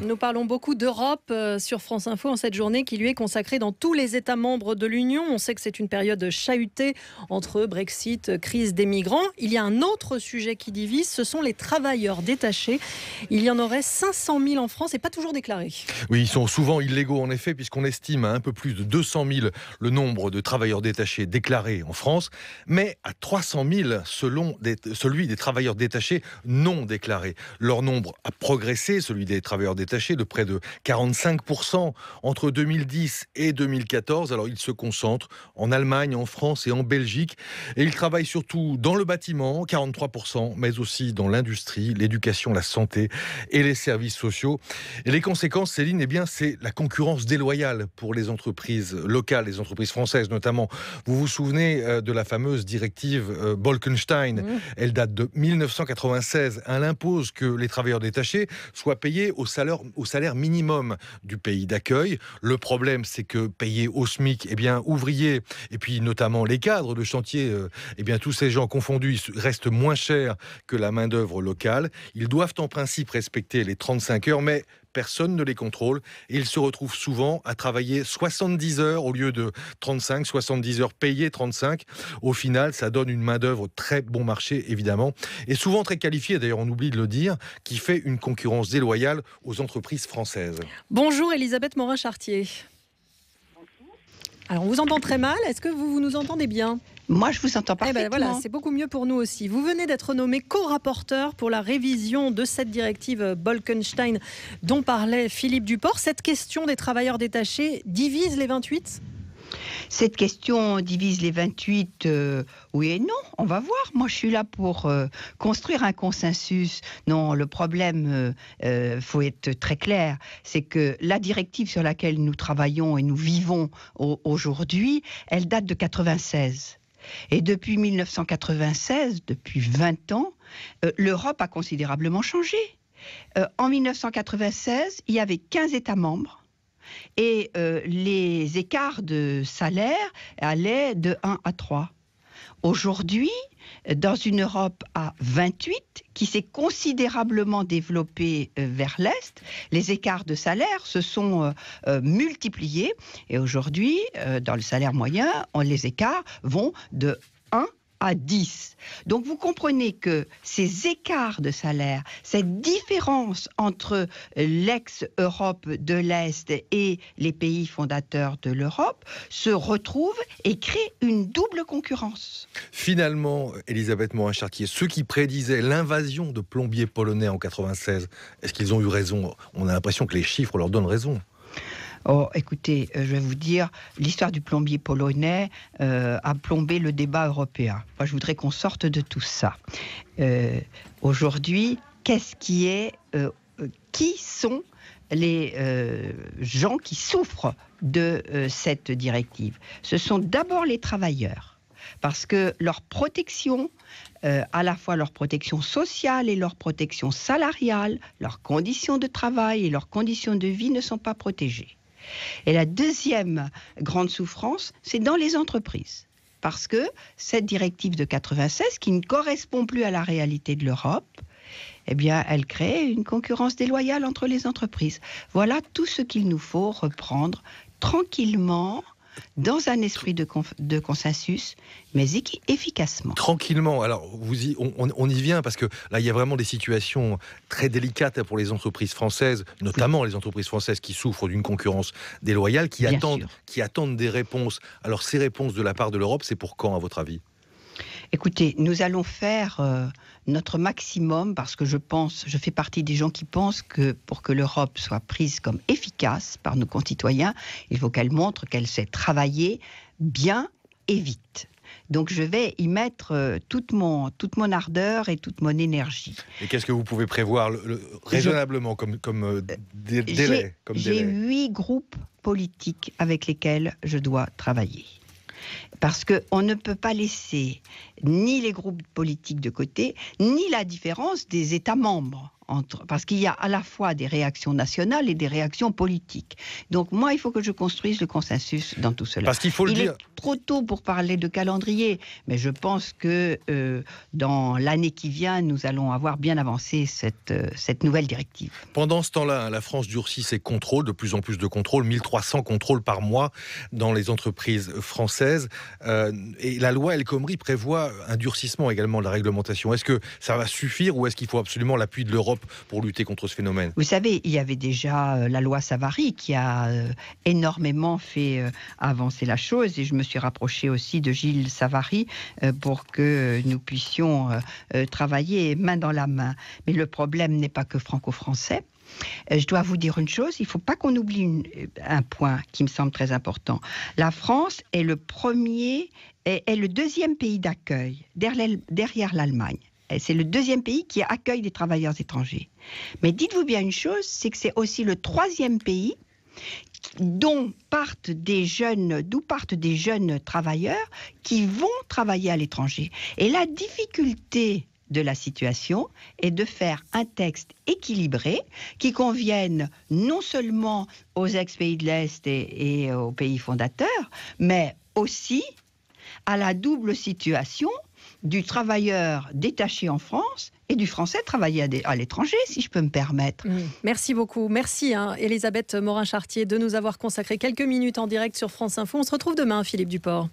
Nous parlons beaucoup d'Europe sur France Info en cette journée qui lui est consacrée dans tous les États membres de l'Union. On sait que c'est une période chahutée entre Brexit, crise des migrants. Il y a un autre sujet qui divise, ce sont les travailleurs détachés. Il y en aurait 500 000 en France et pas toujours déclarés. Oui, ils sont souvent illégaux en effet, puisqu'on estime à un peu plus de 200 000 le nombre de travailleurs détachés déclarés en France, mais à 300 000 celui des travailleurs détachés non déclarés. Leur nombre a progressé, celui des travailleurs détachés, de près de 45% entre 2010 et 2014. Alors ils se concentrent en Allemagne, en France et en Belgique. Et ils travaillent surtout dans le bâtiment, 43%, mais aussi dans l'industrie, l'éducation, la santé et les services sociaux. Et les conséquences, Céline, c'est la concurrence déloyale pour les entreprises locales, les entreprises françaises notamment. Vous vous souvenez de la fameuse directive Bolkestein. Elle date de 1996. Elle impose que les travailleurs détachés soient payés au salaire minimum du pays d'accueil. Le problème, c'est que payés au SMIC, ouvriers, et puis notamment les cadres de chantier, tous ces gens confondus, ils restent moins chers que la main-d'œuvre locale. Ils doivent en principe respecter les 35 heures, mais personne ne les contrôle et ils se retrouvent souvent à travailler 70 heures au lieu de 35, 70 heures payées 35. Au final, ça donne une main-d'œuvre très bon marché, évidemment, et souvent très qualifiée, d'ailleurs on oublie de le dire, qui fait une concurrence déloyale aux entreprises françaises. Bonjour Elisabeth Morin-Chartier. Alors on vous entend très mal, est-ce que vous nous entendez bien ? Moi, je vous entends parfaitement. Voilà, c'est beaucoup mieux pour nous aussi. Vous venez d'être nommé co-rapporteur pour la révision de cette directive Bolkestein dont parlait Philippe Duport. Cette question des travailleurs détachés divise les 28 ? Cette question divise les 28, oui et non, on va voir. Moi, je suis là pour construire un consensus. Non, le problème, faut être très clair, c'est que la directive sur laquelle nous travaillons et nous vivons aujourd'hui, elle date de 96. Et depuis 1996, depuis 20 ans, l'Europe a considérablement changé. En 1996, il y avait 15 États membres et les écarts de salaire allaient de 1 à 3. Aujourd'hui, dans une Europe à 28, qui s'est considérablement développée vers l'Est, les écarts de salaire se sont multipliés. Et aujourd'hui, dans le salaire moyen, les écarts vont de 1 à 10. Donc vous comprenez que ces écarts de salaire, cette différence entre l'ex-Europe de l'Est et les pays fondateurs de l'Europe se retrouvent et créent une double concurrence. Finalement, Elisabeth Morin-Chartier, ceux qui prédisaient l'invasion de plombiers polonais en 96, est-ce qu'ils ont eu raison ? On a l'impression que les chiffres leur donnent raison. Oh, écoutez, je vais vous dire, l'histoire du plombier polonais a plombé le débat européen. Moi, je voudrais qu'on sorte de tout ça. Aujourd'hui, qui sont les gens qui souffrent de cette directive ? Ce sont d'abord les travailleurs, parce que leur protection, à la fois leur protection sociale et leur protection salariale, leurs conditions de travail et leurs conditions de vie ne sont pas protégées. Et la deuxième grande souffrance, c'est dans les entreprises. Parce que cette directive de 96, qui ne correspond plus à la réalité de l'Europe, elle crée une concurrence déloyale entre les entreprises. Voilà tout ce qu'il nous faut reprendre tranquillement, dans un esprit de consensus, mais efficacement. Tranquillement. Alors, on y vient parce que là, il y a vraiment des situations très délicates pour les entreprises françaises, notamment les entreprises françaises qui souffrent d'une concurrence déloyale, qui attendent des réponses. Alors, ces réponses de la part de l'Europe, c'est pour quand, à votre avis ? Écoutez, nous allons faire notre maximum parce que je fais partie des gens qui pensent que pour que l'Europe soit prise comme efficace par nos concitoyens, il faut qu'elle montre qu'elle sait travailler bien et vite. Donc je vais y mettre toute mon ardeur et toute mon énergie. Et qu'est-ce que vous pouvez prévoir raisonnablement comme délai ? J'ai 8 groupes politiques avec lesquels je dois travailler. Parce qu'on ne peut pas laisser ni les groupes politiques de côté, ni la différence des États membres parce qu'il y a à la fois des réactions nationales et des réactions politiques. Donc moi, il faut que je construise le consensus dans tout cela. Parce qu'il faut le dire. Il est trop tôt pour parler de calendrier, mais je pense que dans l'année qui vient, nous allons avoir bien avancé cette nouvelle directive. Pendant ce temps-là, la France durcit ses contrôles, de plus en plus de contrôles, 1300 contrôles par mois dans les entreprises françaises. Et la loi El Khomri prévoit un durcissement également de la réglementation. Est-ce que ça va suffire ou est-ce qu'il faut absolument l'appui de l'Europe pour lutter contre ce phénomène? Vous savez, il y avait déjà la loi Savary qui a énormément fait avancer la chose, et je me suis rapprochée aussi de Gilles Savary pour que nous puissions travailler main dans la main. Mais le problème n'est pas que franco-français. Je dois vous dire une chose, il ne faut pas qu'on oublie un point qui me semble très important. La France est le deuxième pays d'accueil, derrière l'Allemagne. C'est le deuxième pays qui accueille des travailleurs étrangers. Mais dites-vous bien une chose, c'est que c'est aussi le troisième pays d'où partent des jeunes travailleurs qui vont travailler à l'étranger. Et la difficulté de la situation est de faire un texte équilibré qui convienne non seulement aux ex-pays de l'Est et aux pays fondateurs, mais aussi à la double situation du travailleur détaché en France et du Français travaillé à l'étranger, si je peux me permettre. Merci beaucoup. Merci Elisabeth Morin-Chartier de nous avoir consacré quelques minutes en direct sur France Info. On se retrouve demain, Philippe Duport.